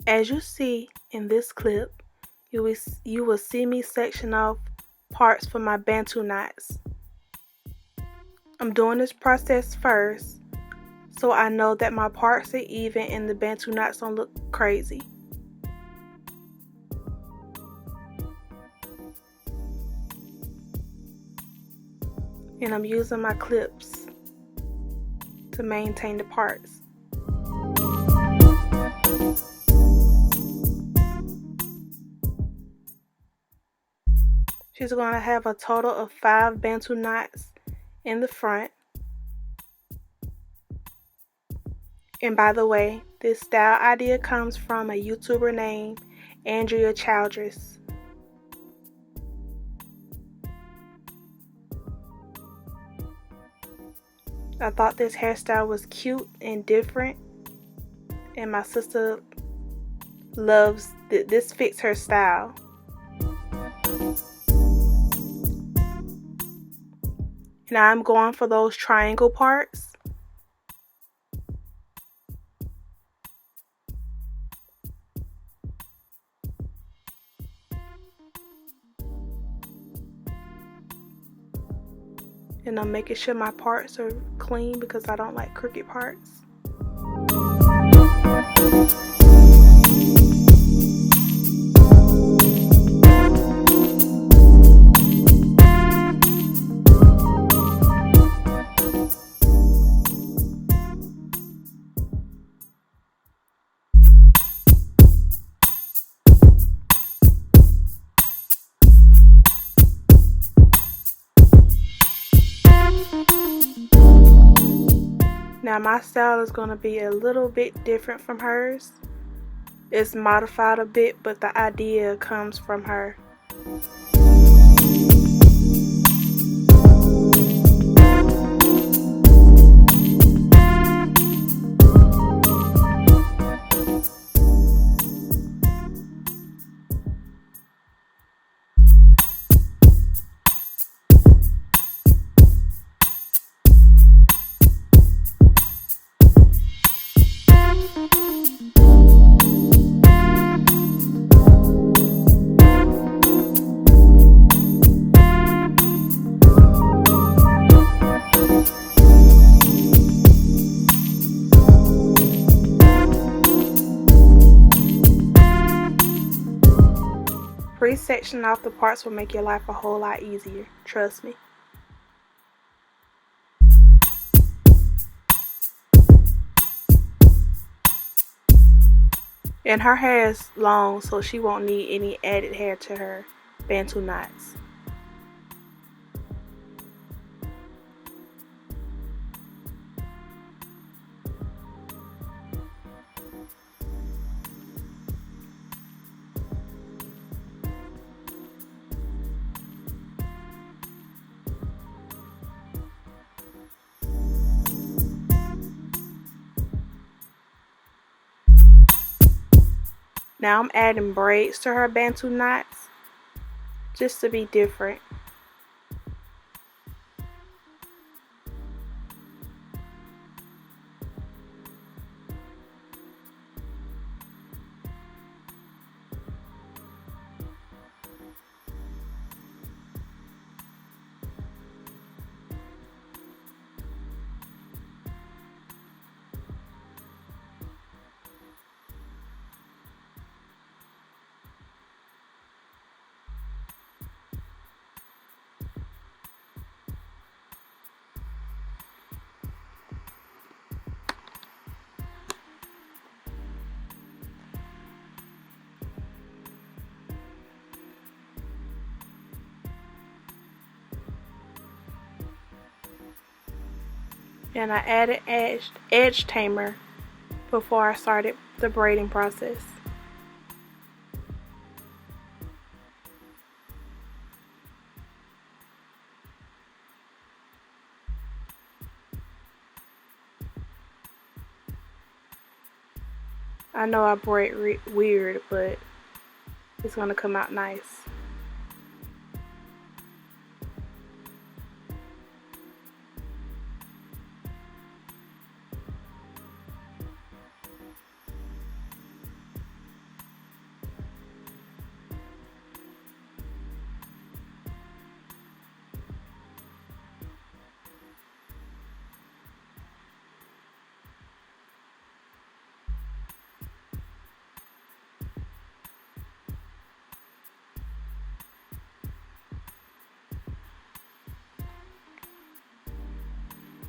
As you see in this clip, you will see me section off parts for my Bantu knots. I'm doing this process first so I know that my parts are even and the Bantu knots don't look crazy. And I'm using my clips to maintain the parts. She's going to have a total of 5 Bantu knots in the front. And by the way, this style idea comes from a YouTuber named Andria Childress. I thought this hairstyle was cute and different, and my sister loves this fits her style. Now I'm going for those triangle parts. And I'm making sure my parts are clean because I don't like crooked parts. Now my style is going to be a little bit different from hers. It's modified a bit, but the idea comes from her. Pre-sectioning off the parts will make your life a whole lot easier, trust me. And her hair is long, so she won't need any added hair to her Bantu knots. Now I'm adding braids to her Bantu knots just to be different. And I added edge tamer before I started the braiding process. I know I braid weird, but It's going to come out nice.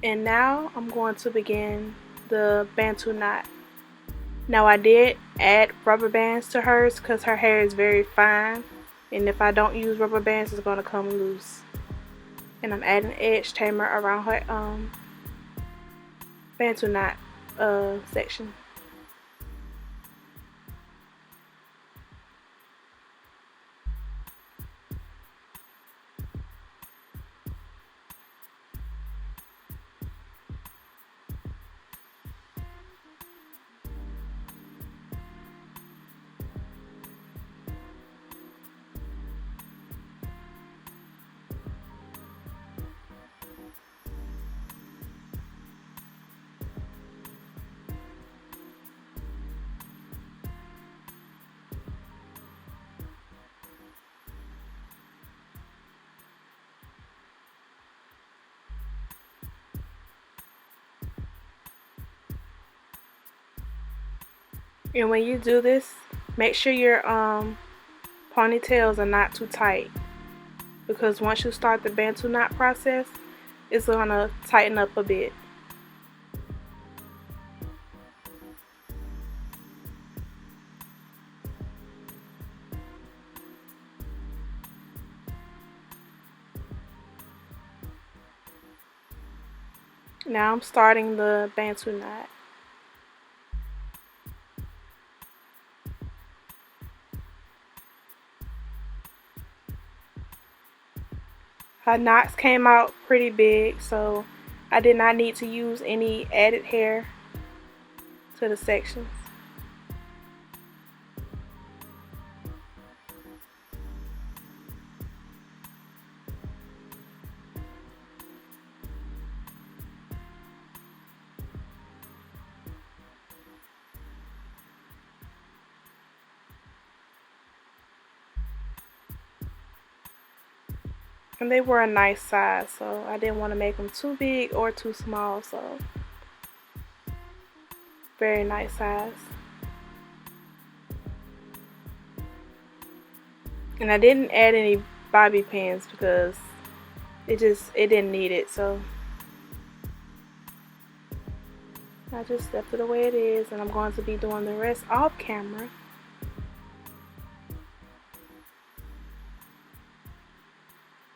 And now I'm going to begin the Bantu knot. Now I did add rubber bands to hers because her hair is very fine, and if I don't use rubber bands it's going to come loose. And I'm adding edge tamer around her Bantu knot section. And when you do this, make sure your ponytails are not too tight, because once you start the Bantu knot process, it's going to tighten up a bit. Now I'm starting the Bantu knot. Her knots came out pretty big, so I did not need to use any added hair to the sections. And they were a nice size, so I didn't want to make them too big or too small, so very nice size. And I didn't add any bobby pins because it didn't need it, so I just left it the way it is, and I'm going to be doing the rest off camera.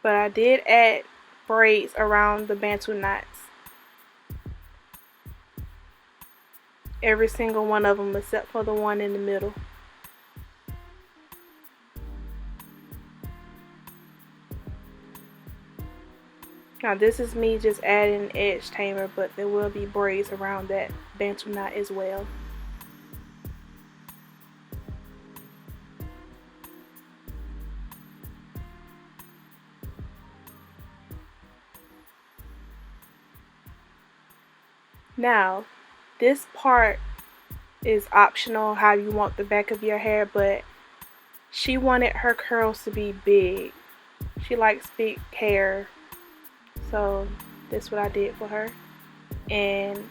But I did add braids around the Bantu knots. Every single one of them except for the one in the middle. Now this is me just adding edge tamer, but there will be braids around that Bantu knot as well. Now, this part is optional how you want the back of your hair, but she wanted her curls to be big. She likes big hair, so this is what I did for her. And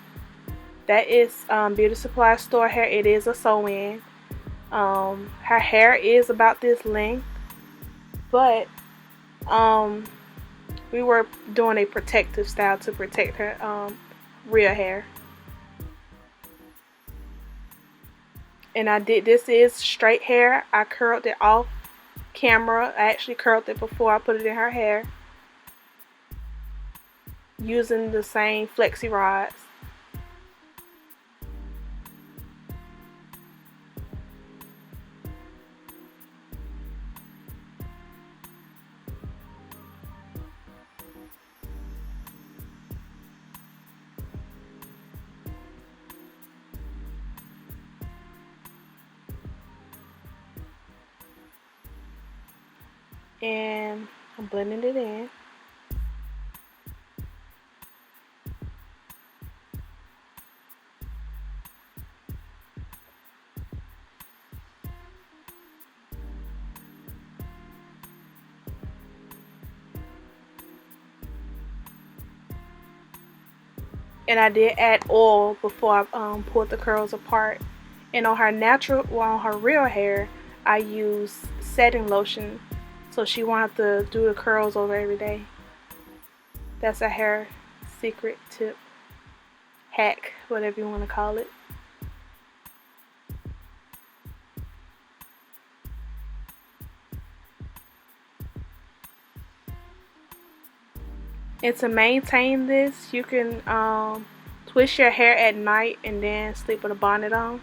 that is Beauty Supply Store hair. It is a sew-in. Her hair is about this length, but we were doing a protective style to protect her real hair. And this is straight hair. I curled it off camera. I actually curled it before I put it in her hair using the same flexi rods. and I'm blending it in. And I did add oil before I pulled the curls apart. And on her on her real hair, I use setting lotion, so she won't have to do the curls over every day. That's a hair secret tip, hack, whatever you want to call it. And to maintain this, you can twist your hair at night and then sleep with a bonnet on.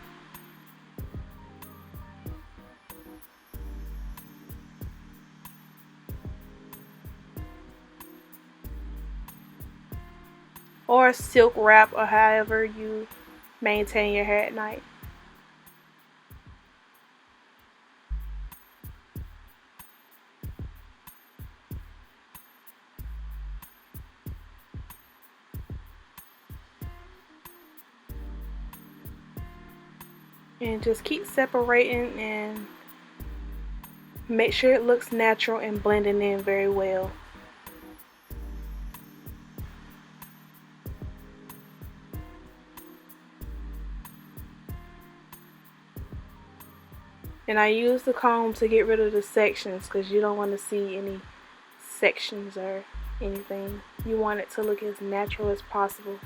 Or silk wrap, or however you maintain your hair at night. And just keep separating and make sure it looks natural and blending in very well. And I use the comb to get rid of the sections, because you don't want to see any sections or anything. You want it to look as natural as possible.